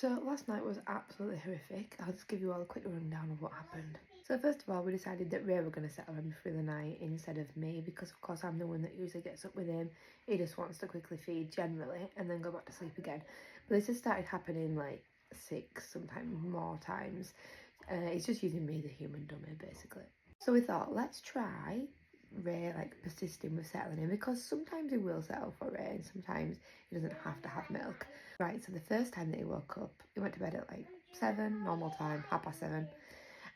So last night was absolutely horrific. I'll just give you all a quick rundown of what happened. So first of all, we decided that Ray were going to settle him through the night instead of me because of course I'm the one that usually gets up with him. He just wants to quickly feed generally and then go back to sleep again. But this has started happening like 6, sometimes more times. He's just using me, the human dummy, basically. So we thought, let's try Ray like persisting with settling him because sometimes he will settle for Ray and sometimes he doesn't have to have milk. Right, so the first time that he woke up, he went to bed at like 7, normal time, 7:30,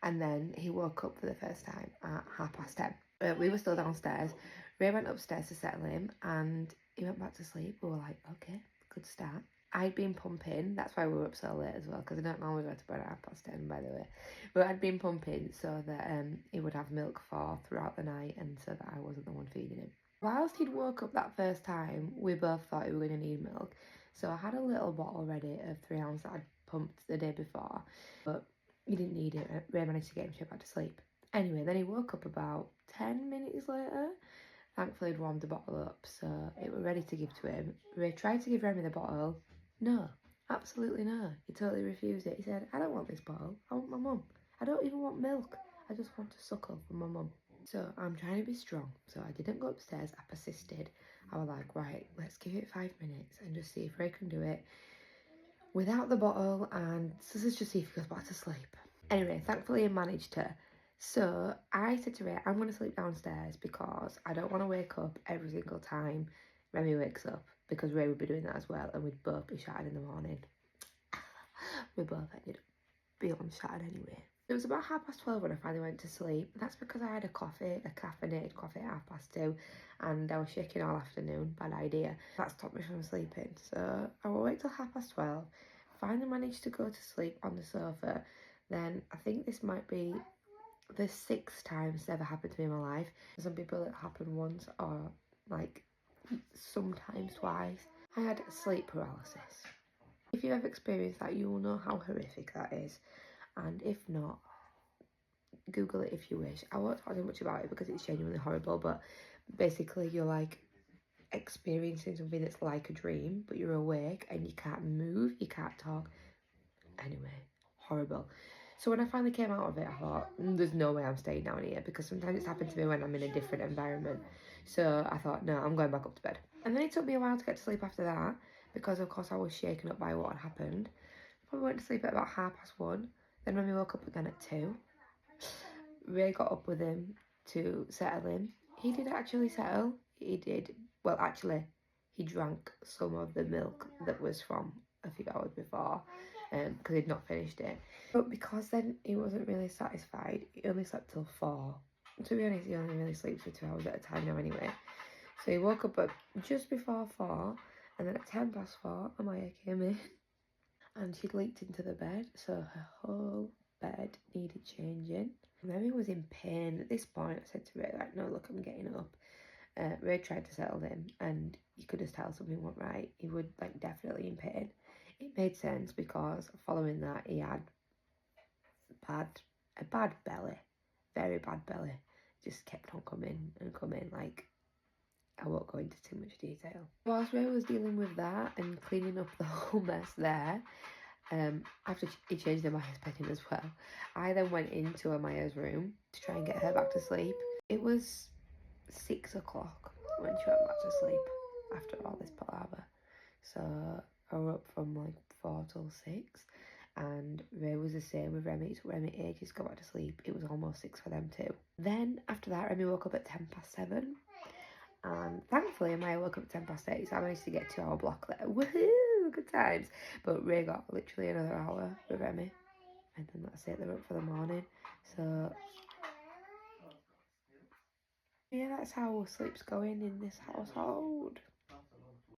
and then he woke up for the first time at 10:30. We were still downstairs. Ray went upstairs to settle him and he went back to sleep. We were like, okay, good start. I'd been pumping, that's why we were up so late as well, because I don't always go to bed at 10:30, by the way. But I'd been pumping so that he would have milk for throughout the night and so that I wasn't the one feeding him. Whilst he'd woke up that first time, we both thought he was going to need milk. So I had a little bottle ready of 3 ounce that I'd pumped the day before, but he didn't need it. Ray managed to get him straight back to sleep. Anyway, then he woke up about 10 minutes later. Thankfully, he'd warmed the bottle up, so it was ready to give to him. Ray tried to give Remy the bottle. No, absolutely no. He totally refused it. He said, I don't want this bottle. I want my mum. I don't even want milk. I just want a suckle from my mum. So I'm trying to be strong. So I didn't go upstairs. I persisted. I was like, right, let's give it 5 minutes and just see if Ray can do it without the bottle and so let's just see if he goes back to sleep. Anyway, thankfully he managed to. So I said to Ray, I'm going to sleep downstairs because I don't want to wake up every single time Remy wakes up because Ray would be doing that as well and we'd both be shattered in the morning. We both ended up being shattered anyway. It was about 12:30 when I finally went to sleep. That's because I had a caffeinated coffee at 2:30 and I was shaking all afternoon. Bad idea. That stopped me from sleeping. So I will wait till 12:30. Finally managed to go to sleep on the sofa. Then I think this might be the 6th time it's ever happened to me in my life. Some people it happened once or like sometimes twice. I had sleep paralysis. If you have experienced that, you will know how horrific that is. And if not, Google it if you wish. I won't talk too much about it because it's genuinely horrible, but basically you're like experiencing something that's like a dream, but you're awake and you can't move, you can't talk. Anyway, horrible. So when I finally came out of it, I thought, there's no way I'm staying down here because sometimes it's happened to me when I'm in a different environment. So I thought, no, I'm going back up to bed. And then it took me a while to get to sleep after that because of course I was shaken up by what had happened. Probably went to sleep at about 1:30. Then when we woke up again at 2, Ray got up with him to settle him. He did actually settle. He did. Well, actually, he drank some of the milk that was from a few hours before because he'd not finished it. But because then he wasn't really satisfied, he only slept till 4. To be honest, he only really sleeps for 2 hours at a time now anyway. So he woke up at just before 4 and then at 4:10, Amaya came in and she'd leaked into the bed, so her whole bed needed changing. Remy was in pain. At this point, I said to Ray, like, no, look, I'm getting up. Ray tried to settle him, and you could just tell something wasn't right. He was, like, definitely in pain. It made sense because following that, he had a bad belly. Very bad belly. Just kept on coming and coming, like, I won't go into too much detail. Whilst Ray was dealing with that and cleaning up the whole mess there, after he changed Amaya's bedding as well, I then went into Amaya's room to try and get her back to sleep. It was 6 o'clock when she went back to sleep after all this palaver. So I was up from like 4 till 6 and Ray was the same with Remy. It took Remy ages to go back to sleep. It was almost 6 for them too. Then after that, Remy woke up at 7:10. And thankfully, Amaya woke up at 8:10, so I managed to get 2-hour block there. Woohoo! Good times. But Ray got literally another hour with Remy. And then that's it, they're up for the morning. So, yeah, that's how sleep's going in this household.